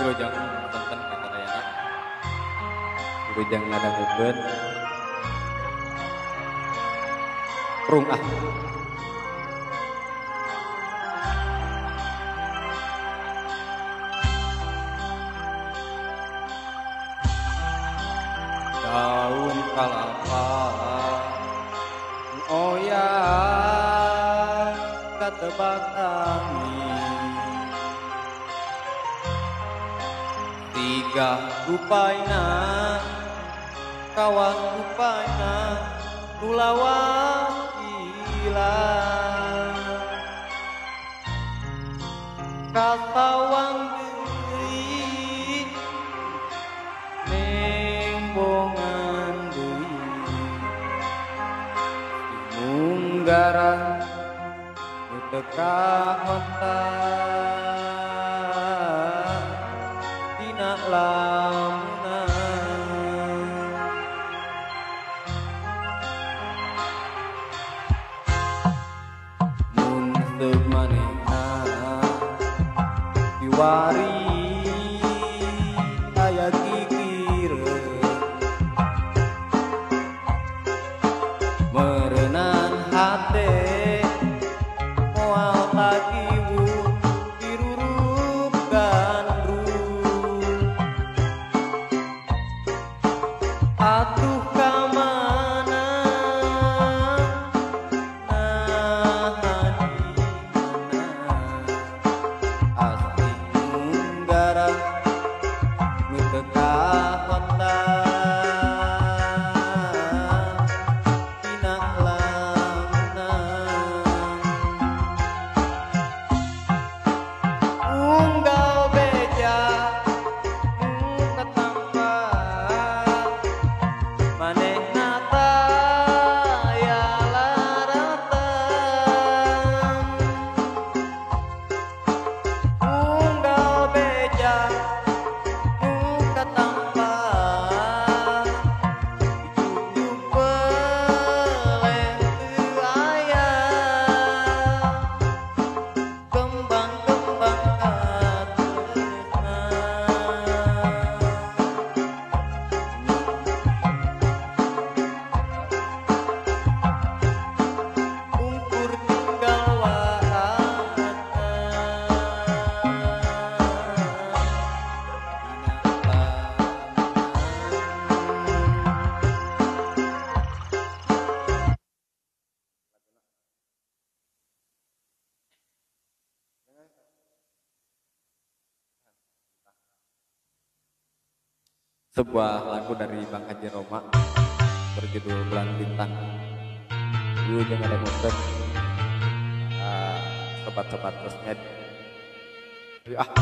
Wilujeng tonton kasadayana. Wilujeng ngadangukeun Rung ah. Daun kalapa ngoyang katebak angin, tiga rupayna kawan rupayna nulawan ilang kasawang deui nembongan deui munggarang nu teu kahontan dina lamunan mun teu manehna kiwari aya gigireun meureunnan hate moal tagiwu dirurup gandrung atuh kamana nahan dimana asli munggarang nu teu kahontan dina lamunan unggal beja nu katampa manehna taya laratan unggal beja nu katampa dijujuk peleh teu aya kembang-kembang katresnan ungkur tinggal waatan sebuah lagu dari Bang Haji Roma berjudul Bulan Bintang. Yuk jangan ada ngumpet sobat-sobat sosmed. Yuk ah.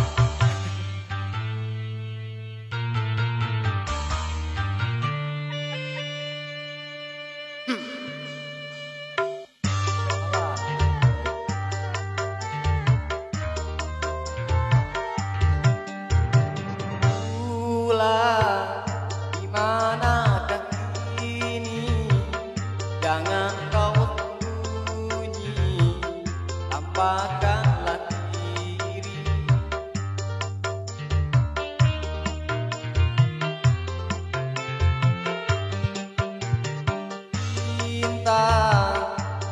Bulan dimanakah kini, jangan kau sembunyi, tampakkanlah diri. Bintang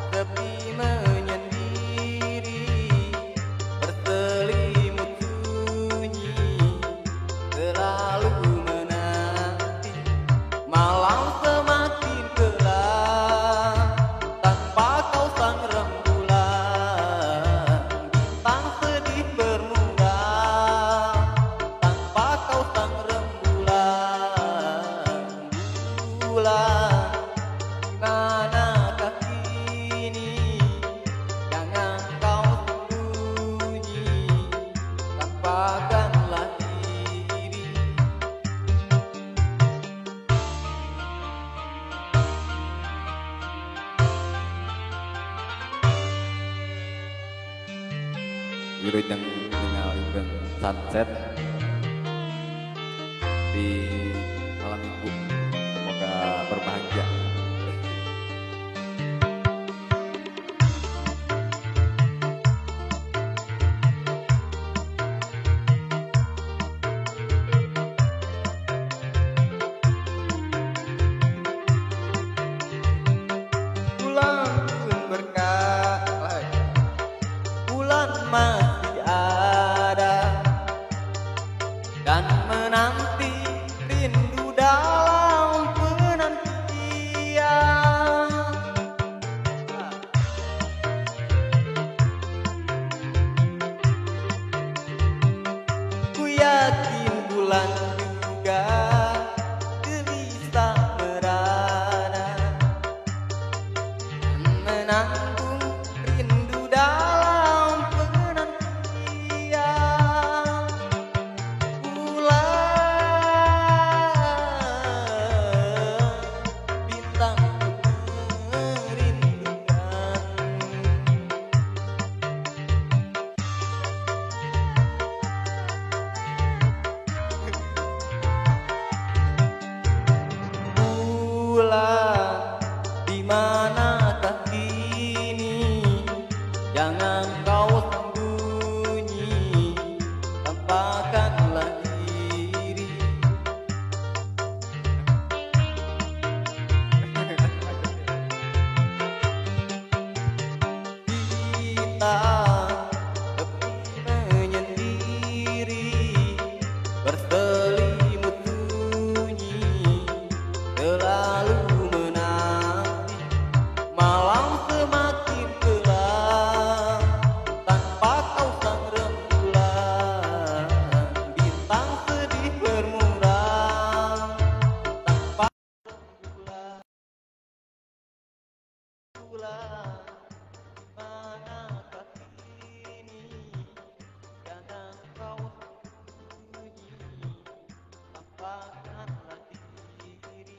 sepi menyendiri, berselimut sunyi, selalu menanti malam semakin gelap tanpa kau sang rembulan. Bintang sedih bermuram tanpa kau sang rembulan. Bulan dimanakah kini, jangan kau sembunyi, tampakkanlah diri. Wilujeng ningalikeun sunset di malam minggu. Semoga berbahagia. Bulan, di manakah kini? Jangan kau sembunyi, tampakkanlah diri. Kita tepi menyendiri, berselimut sunyi, selalu menanti malam semakin gelap. Tanpa kau sang rembulan, bintang sedih bermuram. Tanpa bulan, manakah kini? Jangan kau sembunyi, tampakkanlah diri.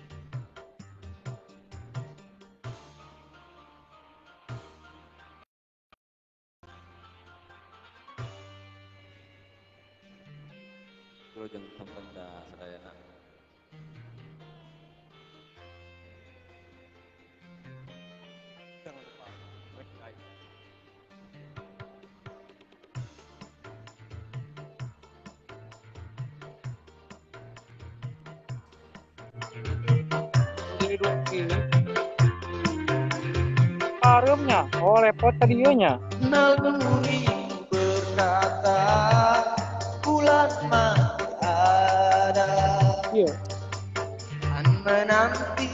Bro jangan sampai dah Sadayana. Jangan lupa like. Harumnya, oh repot tadinya. Naluri berkata bulan masih ada, Iya. dan menanti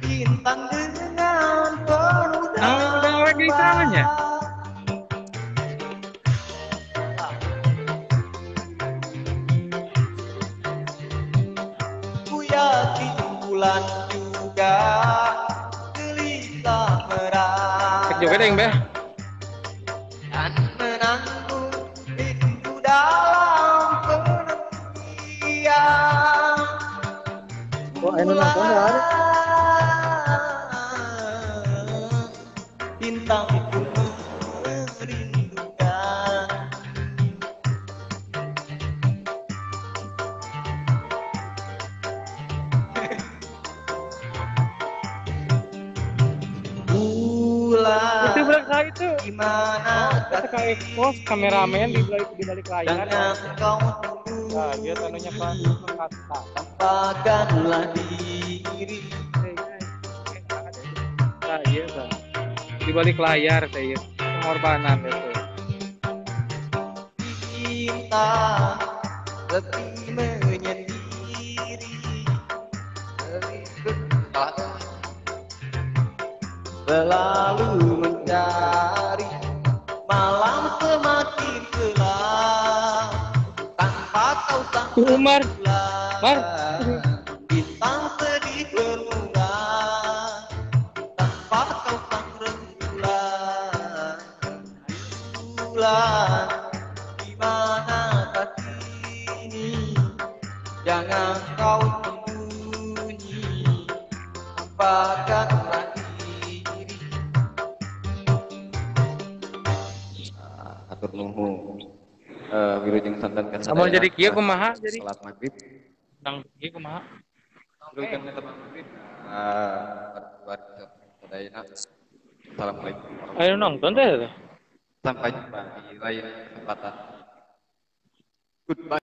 bintang dengan penuh Udah lagi tangannya. Ku yakin bulan juga gelisah merah Juga deh, Mbah. dan menanggung itu dalam penantian. Kok enak nonton nggak ada? Bintang pun merindukan. Bulan, Itu berkah itu. gimana Kita expose kameramen di balik layar. jangan kau Nah, dia tanunya Pak. tampakkanlah diri. Nah, iya kan. Di balik layar saya pengorbanan itu. Kita lebih menyendiri, selalu mencari malam semakin gelap. Tanpa kau sang Umar, Mar. bintang sedih bermuram. Tanpa kau sang rembulan, bulan, di manakah kini? Jangan kau sembunyi, tampakkanlah diri. Atur nuhun. Wilujeng santen kan Amun jadi kieu kumaha jadi? salat maghrib. Nang kieu kumaha? Wilujeng salat maghrib. Sadayana. Assalamualaikum. Ayo nonton teh. Sampai jumpa di lain kesempatan. Goodbye.